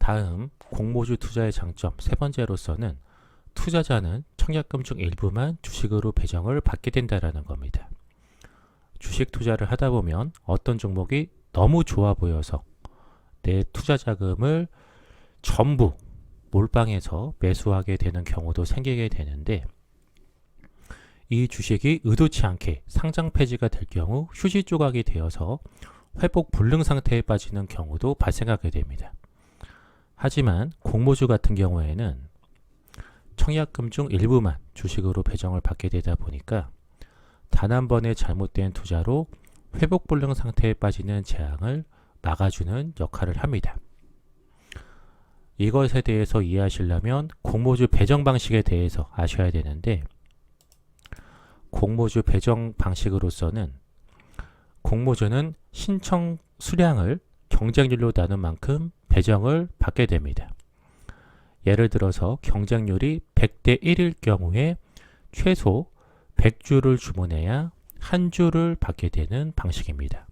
다음 공모주 투자의 장점 세 번째로서는 투자자는 청약금 중 일부만 주식으로 배정을 받게 된다는 겁니다. 주식 투자를 하다 보면 어떤 종목이 너무 좋아 보여서 내 투자 자금을 전부 몰빵해서 매수하게 되는 경우도 생기게 되는데, 이 주식이 의도치 않게 상장 폐지가 될 경우 휴지 조각이 되어서 회복 불능 상태에 빠지는 경우도 발생하게 됩니다. 하지만 공모주 같은 경우에는 청약금 중 일부만 주식으로 배정을 받게 되다 보니까 단 한 번의 잘못된 투자로 회복 불능 상태에 빠지는 재앙을 막아주는 역할을 합니다. 이것에 대해서 이해하시려면 공모주 배정 방식에 대해서 아셔야 되는데, 공모주 배정 방식으로서는 공모주는 신청 수량을 경쟁률로 나눈 만큼 배정을 받게 됩니다. 예를 들어서 경쟁률이 100대 1일 경우에 최소 100주를 주문해야 한 주를 받게 되는 방식입니다.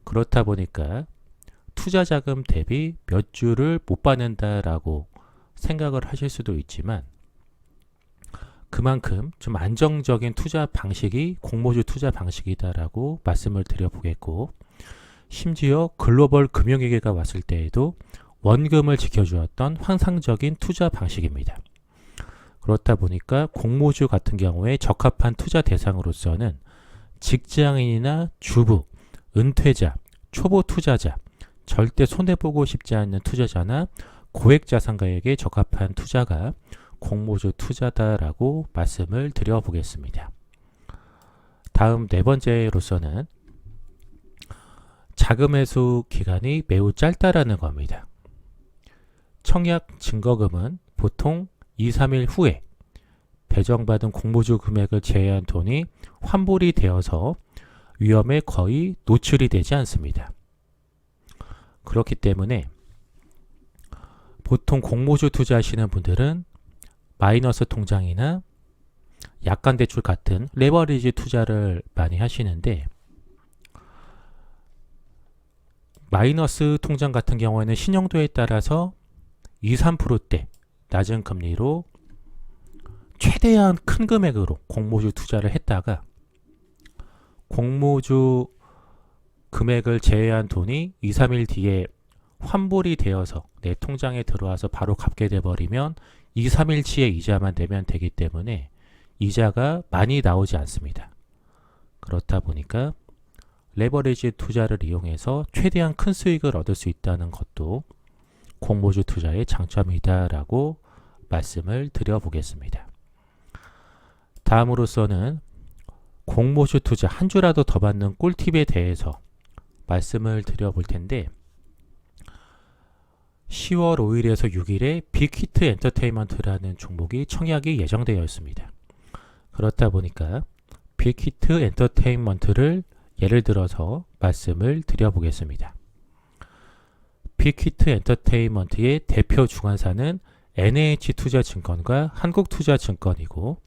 그렇다 보니까 투자 자금 대비 몇 주를 못 받는다라고 생각을 하실 수도 있지만, 그만큼 좀 안정적인 투자 방식이 공모주 투자 방식이다라고 말씀을 드려보겠고, 심지어 글로벌 금융위기가 왔을 때에도 원금을 지켜주었던 환상적인 투자 방식입니다. 그렇다 보니까 공모주 같은 경우에 적합한 투자 대상으로서는 직장인이나 주부, 은퇴자, 초보 투자자, 절대 손해보고 싶지 않는 투자자나 고액자산가에게 적합한 투자가 공모주 투자다라고 말씀을 드려보겠습니다. 다음 네 번째로서는 자금 회수 기간이 매우 짧다라는 겁니다. 청약 증거금은 보통 2-3일 후에 배정받은 공모주 금액을 제외한 돈이 환불이 되어서 위험에 거의 노출이 되지 않습니다. 그렇기 때문에 보통 공모주 투자하시는 분들은 마이너스 통장이나 약관 대출 같은 레버리지 투자를 많이 하시는데, 마이너스 통장 같은 경우에는 신용도에 따라서 2-3%대 낮은 금리로 최대한 큰 금액으로 공모주 투자를 했다가 공모주 금액을 제외한 돈이 2-3일 뒤에 환불이 되어서 내 통장에 들어와서 바로 갚게 돼버리면 2-3일치의 이자만 내면 되기 때문에 이자가 많이 나오지 않습니다. 그렇다 보니까 레버리지 투자를 이용해서 최대한 큰 수익을 얻을 수 있다는 것도 공모주 투자의 장점이다라고 말씀을 드려보겠습니다. 다음으로서는 공모주 투자 한 주라도 더 받는 꿀팁에 대해서 말씀을 드려볼 텐데, 10월 5일에서 6일에 빅히트 엔터테인먼트라는 종목이 청약이 예정되어 있습니다. 그렇다 보니까 빅히트 엔터테인먼트를 예를 들어서 말씀을 드려보겠습니다. 빅히트 엔터테인먼트의 대표 주관사는 NH투자증권과 한국투자증권이고,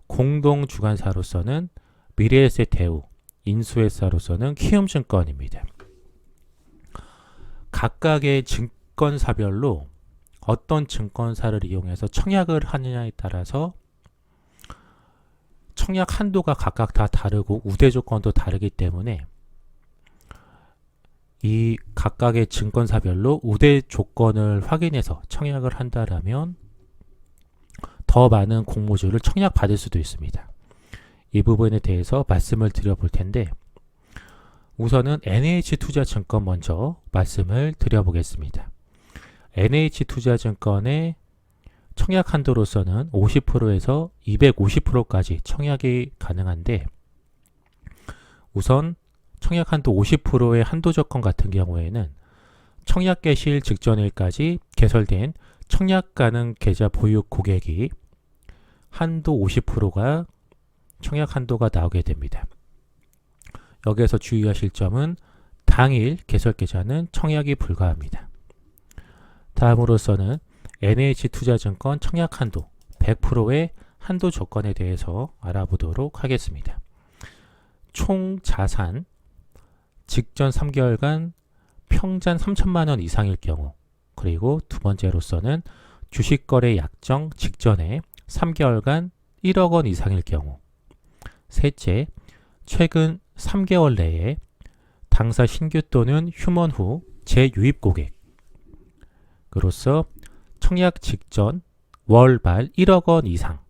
공동 주관사로서는 미래에셋대우, 인수회사로서는 키움증권입니다. 각각의 증권사별로 어떤 증권사를 이용해서 청약을 하느냐에 따라서 청약 한도가 각각 다 다르고 우대 조건도 다르기 때문에 이 각각의 증권사별로 우대 조건을 확인해서 청약을 한다라면 더 많은 공모주를 청약받을 수도 있습니다. 이 부분에 대해서 말씀을 드려볼 텐데, 우선은 NH투자증권 먼저 말씀을 드려보겠습니다. NH투자증권의 청약 한도로서는 50%에서 250%까지 청약이 가능한데, 우선 청약 한도 50%의 한도 조건 같은 경우에는 청약 개시일 직전일까지 개설된 청약 가능 계좌 보유 고객이 한도 50%가 청약 한도가 나오게 됩니다. 여기에서 주의하실 점은 당일 개설 계좌는 청약이 불가합니다. 다음으로서는 NH투자증권 청약 한도 100%의 한도 조건에 대해서 알아보도록 하겠습니다. 총 자산 직전 3개월간 평잔 3천만원 이상일 경우, 그리고 두 번째로서는 주식거래 약정 직전에 3개월간 1억 원 이상일 경우. 셋째, 최근 3개월 내에 당사 신규 또는 휴먼 후 재유입 고객으로서 청약 직전 월 말 1억 원 이상.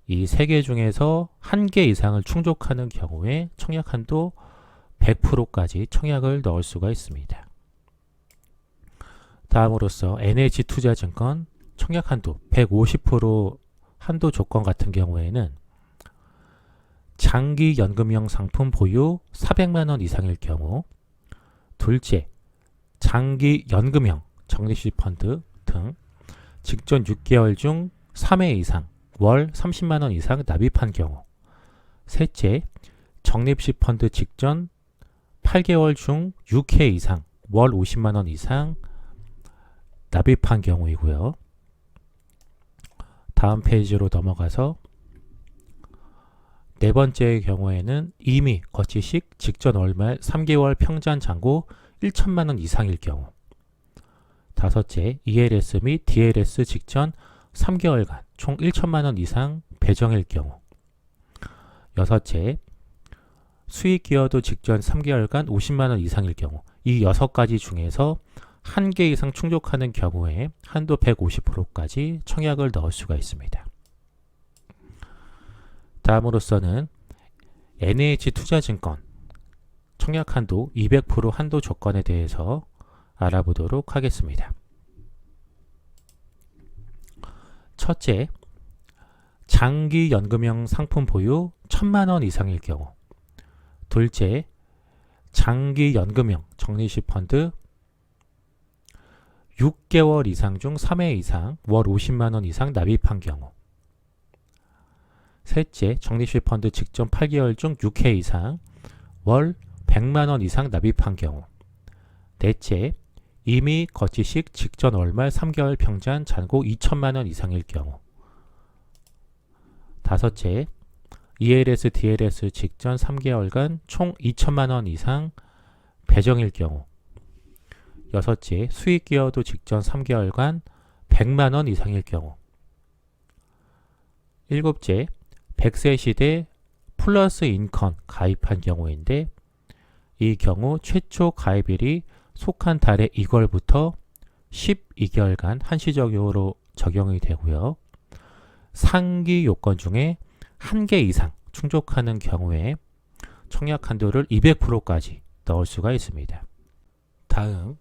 이 세 개 중에서 한 개 이상을 충족하는 경우에 청약 한도 100%까지 청약을 넣을 수가 있습니다. 다음으로서 NH투자증권 청약 한도 150% 한도 조건 같은 경우에는 장기 연금형 상품 보유 400만 원 이상일 경우, 둘째, 장기 연금형 적립식 펀드 등 직전 6개월 중 3회 이상 월 30만 원 이상 납입한 경우, 셋째, 적립식 펀드 직전 8개월 중 6회 이상 월 50만 원 이상 납입한 경우이고요. 다음 페이지로 넘어가서 네 번째의 경우에는 이미 거치식 직전 월말 3개월 평전 잔고 1천만 원 이상일 경우, 다섯째, ELS 및 DLS 직전 3개월간 총 1천만 원 이상 배정일 경우, 여섯째, 수익 기여도 직전 3개월간 50만 원 이상일 경우. 이 6가지 중에서 한 개 이상 충족하는 경우에 한도 150%까지 청약을 넣을 수가 있습니다. 다음으로서는 NH투자증권 청약 한도 200% 한도 조건에 대해서 알아보도록 하겠습니다. 첫째, 장기 연금형 상품 보유 1,000만 원 이상일 경우. 둘째, 장기 연금형 적립식 펀드 6개월 이상 중 3회 이상 월 50만 원 이상 납입한 경우. 셋째, 적립식 펀드 직전 8개월 중 6회 이상 월 100만 원 이상 납입한 경우. 넷째, 이미 거치식 직전 월말 3개월 평전 잔고 2천만 원 이상일 경우. 다섯째, ELS, DLS 직전 3개월간 총 2천만 원 이상 배정일 경우. 여섯째, 수익 기여도 직전 3개월간 100만 원 이상일 경우. 일곱째, 100세 시대 플러스 인컨 가입한 경우인데, 이 경우 최초 가입일이 속한 달의 2월부터 12개월간 한시적용으로 적용이 되고요. 상기 요건 중에 한 개 이상 충족하는 경우에 청약 한도를 200%까지 넣을 수가 있습니다. 다음,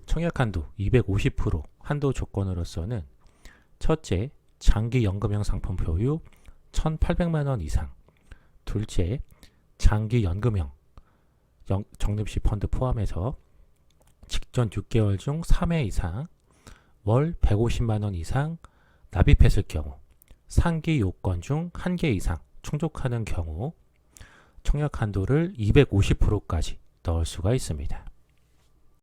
청약 한도 250% 한도 조건으로서는 첫째, 장기 연금형 상품 보유 1,800만 원 이상. 둘째, 장기 연금형 적립식 펀드 포함해서 직전 6개월 중 3회 이상 월 150만 원 이상 납입했을 경우, 상기 요건 중 한 개 이상 충족하는 경우 청약 한도를 250%까지 넣을 수가 있습니다.